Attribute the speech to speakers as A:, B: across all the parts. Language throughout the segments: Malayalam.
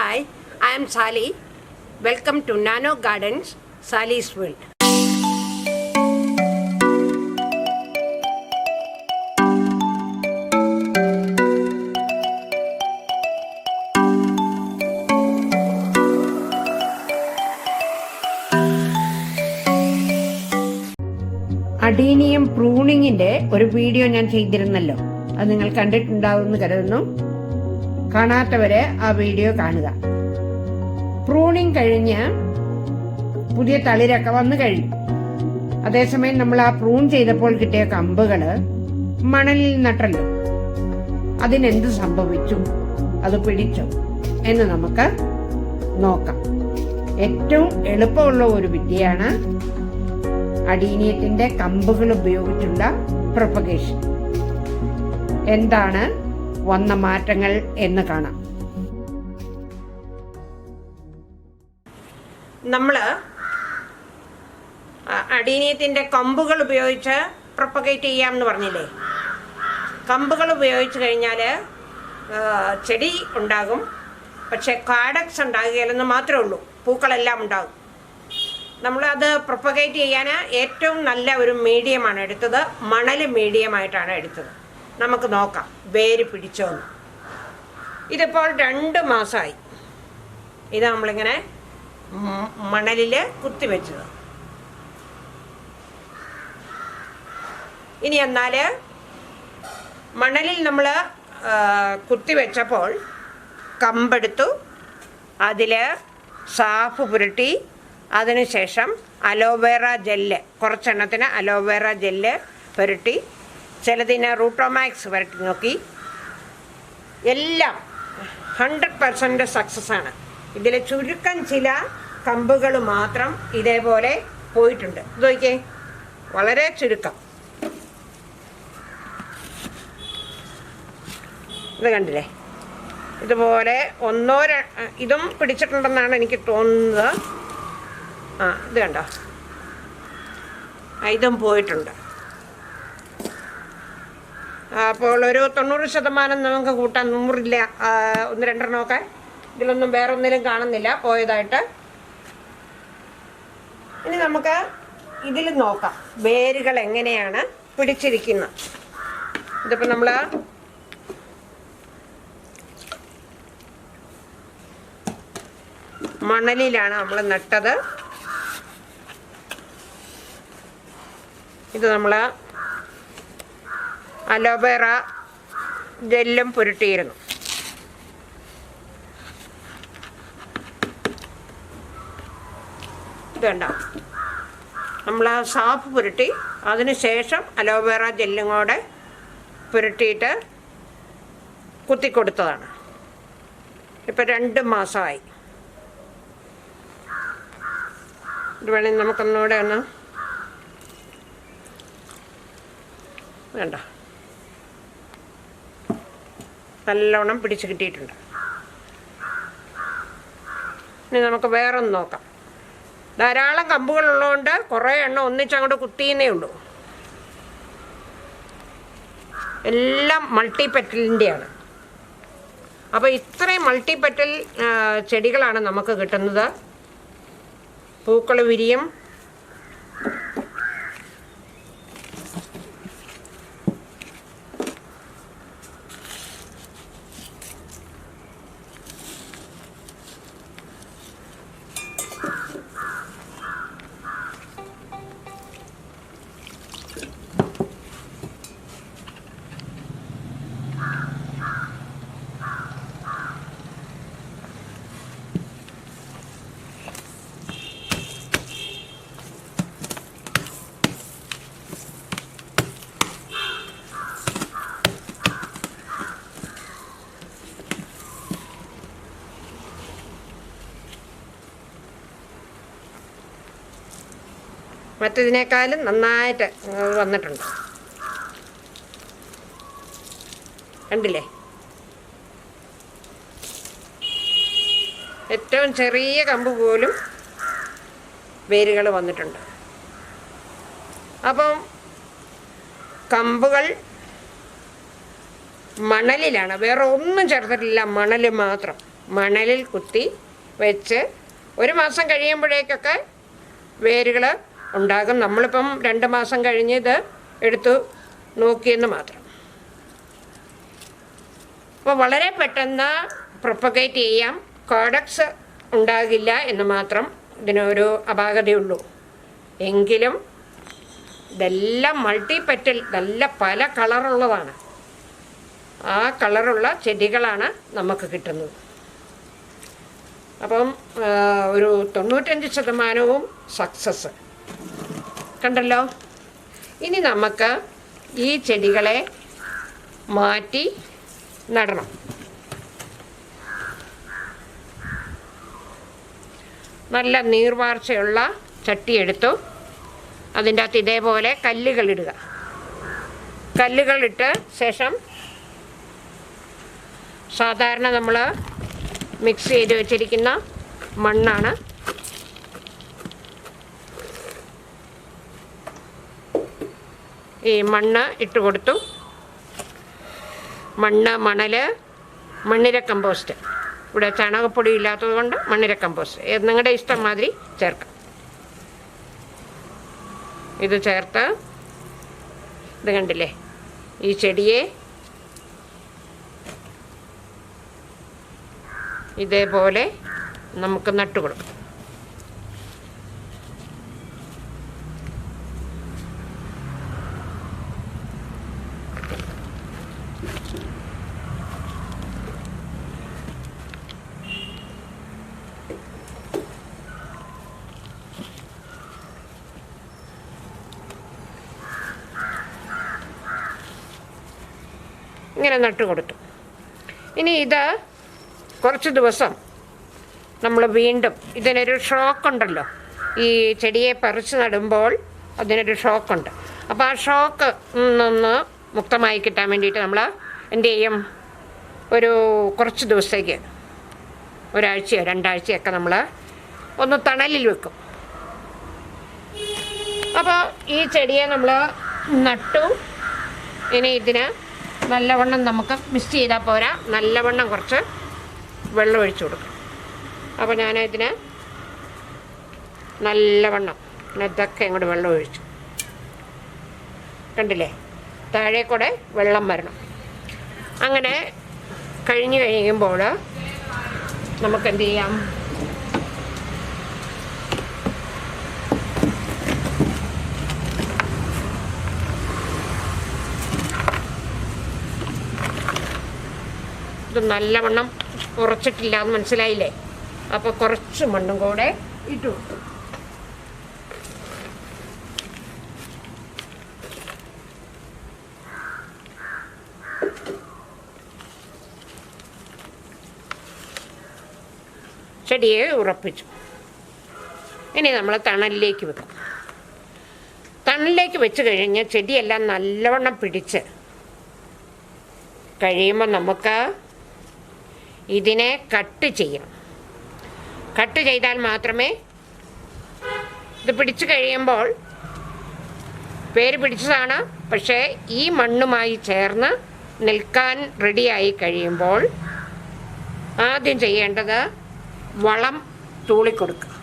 A: Hi, I am Sally. Welcome to Nano Gardens, Sally's World. Adenium പ്രൂണിങ്ങിന്റെ ഒരു വീഡിയോ ഞാൻ ചെയ്തിരുന്നല്ലോ. അത് നിങ്ങൾ കണ്ടിട്ടുണ്ടാവുമെന്ന് കരുതുന്നു. കാണാത്തവരെ ആ വീഡിയോ കാണുക. പ്രൂണിങ് കഴിഞ്ഞ് പുതിയ തളിരൊക്കെ വന്നു കഴിഞ്ഞു. അതേസമയം നമ്മൾ ആ പ്രൂൺ ചെയ്തപ്പോൾ കിട്ടിയ കമ്പുകള് മണലിൽ നട്ടല്ലോ. അതിനെന്ത് സംഭവിച്ചു, അത് പിടിച്ചോ എന്ന് നമുക്ക് നോക്കാം. ഏറ്റവും എളുപ്പമുള്ള ഒരു വിദ്യയാണ് അഡീനിയത്തിന്റെ കമ്പുകൾ ഉപയോഗിച്ചുള്ള പ്രൊപ്പഗേഷൻ. എന്താണ് വന്ന മാറ്റങ്ങൾ എന്ന് കാണാം. നമ്മൾ അഡീനിയത്തിന്റെ കമ്പുകൾ ഉപയോഗിച്ച് പ്രൊപ്പഗേറ്റ് ചെയ്യാമെന്ന് പറഞ്ഞില്ലേ. കമ്പുകൾ ഉപയോഗിച്ച് കഴിഞ്ഞാൽ ചെടി ഉണ്ടാകും, പക്ഷെ കാഡക്സ് ഉണ്ടാകുകയില്ലെന്ന് മാത്രമേ ഉള്ളൂ. പൂക്കളെല്ലാം ഉണ്ടാകും. നമ്മളത് പ്രൊപ്പഗേറ്റ് ചെയ്യാൻ ഏറ്റവും നല്ല ഒരു മീഡിയമാണ് എടുത്തത്. മണൽ മീഡിയമായിട്ടാണ് എടുത്തത്. നമുക്ക് നോക്കാം വേര് പിടിച്ചോന്ന്. ഇതിപ്പോൾ 2 മാസമായി. ഇത് നമ്മളിങ്ങനെ മണലിൽ കുത്തിവെച്ചത്. ഇനി എന്നാൽ മണലിൽ നമ്മൾ കുത്തിവെച്ചപ്പോൾ കമ്പെടുത്തു, അതിൽ സാഫ് പുരട്ടി, അതിനുശേഷം അലോവേറ ജെല്ല്, കുറച്ചെണ്ണത്തിന് അലോവേറ ജെല്ല് പുരട്ടി, ചിലതിന് റൂട്ടോമാക്സ് പുരട്ടി നോക്കി. എല്ലാം 100% സക്സസ് ആണ്. ഇതിൽ ചുരുക്കം ചില കമ്പുകൾ മാത്രം ഇതേപോലെ പോയിട്ടുണ്ട്. ഇത് നോക്കിയേ, വളരെ ചുരുക്കം. ഇത് കണ്ടില്ലേ, ഇതുപോലെ ഇതും പിടിച്ചിട്ടുണ്ടെന്നാണ് എനിക്ക് തോന്നുന്നത്. ഇത് കണ്ടോ, ഇതും പോയിട്ടുണ്ട്. അപ്പോൾ ഒരു 90% നമുക്ക് കൂട്ടാൻ. 100 1-2 ഇതിലൊന്നും വേറൊന്നിലും കാണുന്നില്ല പോയതായിട്ട്. ഇനി നമുക്ക് ഇതിൽ നോക്കാം വേരുകൾ എങ്ങനെയാണ് പിടിച്ചിരിക്കുന്നത്. ഇതിപ്പോൾ നമ്മൾ മണലിലാണ് നമ്മൾ നട്ടത്. ഇത് നമ്മൾ അലോവേറ ജെല്ലും പുരട്ടിയിരുന്നു. ഇതുണ്ടോ, നമ്മൾ സാഫ് പുരട്ടി, അതിനുശേഷം അലോവേറ ജെല്ലും കൂടെ പുരട്ടിയിട്ട് കുത്തിക്കൊടുത്തതാണ്. ഇപ്പം 2 മാസമായി. ഇത് വേണമെങ്കിൽ നമുക്കൊന്നുകൂടെ ഒന്ന് വേണ്ട, നല്ലോണം പിടിച്ച് കിട്ടിയിട്ടുണ്ട്. ഇനി നമുക്ക് വേറൊന്ന് നോക്കാം. ധാരാളം കമ്പുകളുള്ളതുകൊണ്ട് കുറേ എണ്ണം ഒന്നിച്ചങ്ങോട്ട് കുത്തിയെന്നേ ഉള്ളൂ. എല്ലാം മൾട്ടിപെറ്റലിൻ്റെയാണ്. അപ്പോൾ ഇത്രയും മൾട്ടിപെറ്റൽ ചെടികളാണ് നമുക്ക് കിട്ടുന്നത്. പൂക്കൾ വിരിയും. മറ്റതിനേക്കാളും നന്നായിട്ട് വന്നിട്ടുണ്ട്. കണ്ടില്ലേ, ഏറ്റവും ചെറിയ കമ്പ് പോലും വേരുകൾ വന്നിട്ടുണ്ട്. അപ്പം കമ്പുകൾ മണലിലാണ്, വേറെ ഒന്നും ചേർത്തിട്ടില്ല, മണൽ മാത്രം. മണലിൽ കുത്തി വെച്ച് 1 മാസം കഴിയുമ്പോഴേക്കൊക്കെ വേരുകൾ ഉണ്ടാകും. നമ്മളിപ്പം 2 മാസം കഴിഞ്ഞ് ഇത് എടുത്തു നോക്കിയെന്ന് മാത്രം. അപ്പോൾ വളരെ പെട്ടെന്ന് പ്രൊപ്പഗേറ്റ് ചെയ്യാം. കോഡക്സ് ഉണ്ടാകില്ല എന്ന് മാത്രം ഇതിനൊരു അപാകതയുള്ളൂ. എങ്കിലും ഇതെല്ലാം മൾട്ടിപെറ്റൽ, നല്ല പല കളറുള്ളതാണ്. ആ കളറുള്ള ചെടികളാണ് നമുക്ക് കിട്ടുന്നത്. അപ്പം ഒരു 95% സക്സസ് കണ്ടല്ലോ. ഇനി നമുക്ക് ഈ ചെടികളെ മാറ്റി നടണം. നല്ല നീർവാർച്ചയുള്ള ചട്ടി എടുത്തു. അതിൻ്റെ അകത്ത് ഇതേപോലെ കല്ലുകളിടുക. കല്ലുകളിട്ട് ശേഷം സാധാരണ നമ്മൾ മിക്സ് ചെയ്ത് വെച്ചിരിക്കുന്ന മണ്ണാണ്. ഈ മണ്ണ് ഇട്ട് കൊടുത്തു. മണ്ണ്, മണൽ, മണ്ണിര കമ്പോസ്റ്റ്. ഇവിടെ ചാണകപ്പൊടി ഇല്ലാത്തത് കൊണ്ട് മണ്ണിര കമ്പോസ്റ്റ് നിങ്ങളുടെ ഇഷ്ടം മാതിരി ചേർക്കാം. ഇത് ചേർത്ത് ഇത് കണ്ടില്ലേ, ഈ ചെടിയെ ഇതേപോലെ നമുക്ക് നട്ടുകൊടുക്കാം. ഇങ്ങനെ നട്ടുകൊടുത്തു. ഇനി ഇത് കുറച്ച് ദിവസം നമ്മൾ വീണ്ടും ഇതിനൊരു ഷോക്കുണ്ടല്ലോ, ഈ ചെടിയെ പറിച്ച് നടുമ്പോൾ അതിനൊരു ഷോക്കുണ്ട്. അപ്പോൾ ആ ഷോക്ക് നിന്ന് മുക്തമായി കിട്ടാൻ വേണ്ടിയിട്ട് നമ്മൾ എന്ത് ചെയ്യും, ഒരു കുറച്ച് ദിവസത്തേക്ക് 1 ആഴ്ചയോ 2 ആഴ്ചയൊക്കെ നമ്മൾ ഒന്ന് തണലിൽ വെക്കും. അപ്പോൾ ഈ ചെടിയെ നമ്മൾ നട്ടു. ഇനി ഇതിന് നല്ലവണ്ണം നമുക്ക് മിക്സ് ചെയ്താൽ പോരാ, നല്ലവണ്ണം കുറച്ച് വെള്ളം ഒഴിച്ചു കൊടുക്കും. അപ്പോൾ ഞാനിതിന് നല്ലവണ്ണം ഇതൊക്കെ ഇങ്ങോട്ട് വെള്ളം ഒഴിച്ചു. കണ്ടില്ലേ, താഴെ കൂടെ വെള്ളം വരണം. അങ്ങനെ കഴിഞ്ഞ് കഴിയുമ്പോൾ നമുക്ക് എന്ത് ചെയ്യാം, ഇത് നല്ലവണ്ണം ഉറച്ചിട്ടില്ല എന്ന് മനസ്സിലായില്ലേ. അപ്പോൾ കുറച്ച് മണ്ണും കൂടെ ഇട്ടു. ചെടിയെ ഉറപ്പിച്ചു. ഇനി നമ്മൾ തണലിലേക്ക് വെക്കും. തണലിലേക്ക് വെച്ച് കഴിഞ്ഞ് ചെടിയെല്ലാം നല്ലവണ്ണം പിടിച്ച് കഴിയുമ്പോൾ നമുക്ക് ഇതിനെ കട്ട് ചെയ്യണം. കട്ട് ചെയ്താൽ മാത്രമേ ഇത് പിടിച്ചു കഴിയുമ്പോൾ, വേര് പിടിച്ചതാണ് പക്ഷേ ഈ മണ്ണുമായി ചേർന്ന് നിൽക്കാൻ റെഡിയായി കഴിയുമ്പോൾ ആദ്യം ചെയ്യേണ്ടത് വളം തൂളിക്കൊടുക്കുക.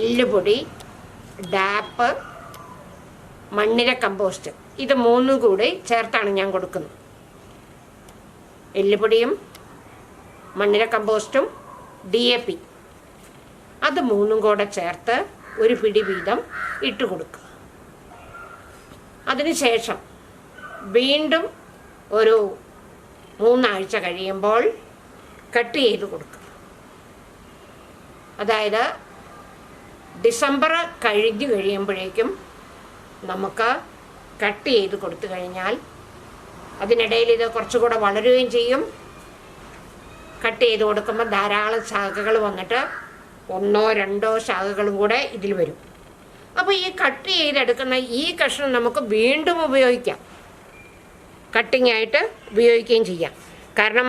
A: എല്ലുപൊടി, ഡാപ്പ്, മണ്ണിര കമ്പോസ്റ്റ്, ഇത് 3 കൂടി ചേർത്താണ് ഞാൻ കൊടുക്കുന്നത്. എല്ലുപൊടിയും മണ്ണിര കമ്പോസ്റ്റും DAP, അത് 3 കൂടെ ചേർത്ത് 1 പിടി വീതം ഇട്ട് കൊടുക്കുക. അതിനുശേഷം വീണ്ടും ഒരു 3 ആഴ്ച കഴിയുമ്പോൾ കട്ട് ചെയ്ത് കൊടുക്കുക. അതായത് ഡിസംബർ കഴിഞ്ഞ് കഴിയുമ്പോഴേക്കും നമുക്ക് കട്ട് ചെയ്ത് കൊടുത്തു കഴിഞ്ഞാൽ അതിനിടയിൽ ഇത് കുറച്ചുകൂടെ വളരുകയും ചെയ്യും. കട്ട് ചെയ്ത് കൊടുക്കുമ്പോൾ ധാരാളം ശാഖകൾ വന്നിട്ട് 1 2 ശാഖകളും കൂടെ ഇതിൽ വരും. അപ്പോൾ ഈ കട്ട് ചെയ്തെടുക്കുന്ന ഈ കഷ്ണം നമുക്ക് വീണ്ടും ഉപയോഗിക്കാം, കട്ടിങ് ആയിട്ട് ഉപയോഗിക്കുകയും ചെയ്യാം. കാരണം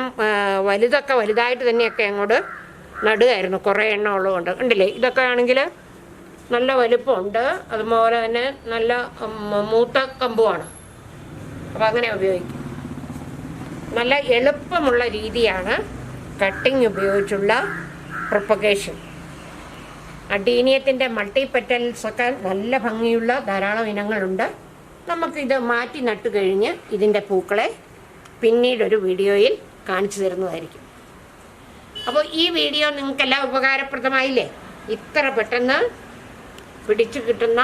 A: വലുതൊക്കെ വലുതായിട്ട് തന്നെയൊക്കെ അങ്ങോട്ട് നടുകയായിരുന്നു, കുറേ എണ്ണം ഉള്ളതുകൊണ്ട്. കണ്ടില്ലേ, ഇതൊക്കെ ആണെങ്കിൽ നല്ല വലുപ്പമുണ്ട്, അതുപോലെ തന്നെ നല്ല മൂത്ത കമ്പുമാണ്. അപ്പോൾ അങ്ങനെ ഉപയോഗിക്കും. നല്ല എളുപ്പമുള്ള രീതിയാണ് കട്ടിങ് ഉപയോഗിച്ചുള്ള പ്രൊപ്പഗേഷൻ. അഡീനിയത്തിൻ്റെ മൾട്ടി പെറ്റൽസൊക്കെ നല്ല ഭംഗിയുള്ള ധാരാളം ഇനങ്ങളുണ്ട്. നമുക്കിത് മാറ്റി നട്ടു കഴിഞ്ഞ് ഇതിൻ്റെ പൂക്കളെ പിന്നീടൊരു വീഡിയോയിൽ കാണിച്ചു തരുന്നതായിരിക്കും. അപ്പോൾ ഈ വീഡിയോ നിങ്ങൾക്കെല്ലാം ഉപകാരപ്രദമായില്ലേ? ഇത്ര പെട്ടെന്ന് പിടിച്ചു കിട്ടുന്ന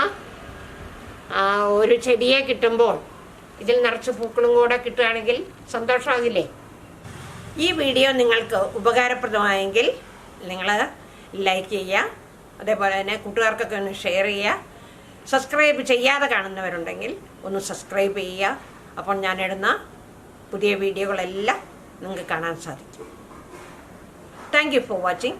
A: ഒരു ചെടിയെ കിട്ടുമ്പോൾ ഇതിൽ നിറച്ച് പൂക്കളും കൂടെ കിട്ടുകയാണെങ്കിൽ സന്തോഷമാകില്ലേ? ഈ വീഡിയോ നിങ്ങൾക്ക് ഉപകാരപ്രദമായെങ്കിൽ നിങ്ങൾ ലൈക്ക് ചെയ്യുക, അതേപോലെ തന്നെ കൂട്ടുകാർക്കൊക്കെ ഒന്ന് ഷെയർ ചെയ്യുക. സബ്സ്ക്രൈബ് ചെയ്യാതെ കാണുന്നവരുണ്ടെങ്കിൽ ഒന്ന് സബ്സ്ക്രൈബ് ചെയ്യുക. അപ്പോൾ ഞാനിടുന്ന പുതിയ വീഡിയോകളെല്ലാം നിങ്ങൾക്ക് കാണാൻ സാധിക്കും. Thank you for watching.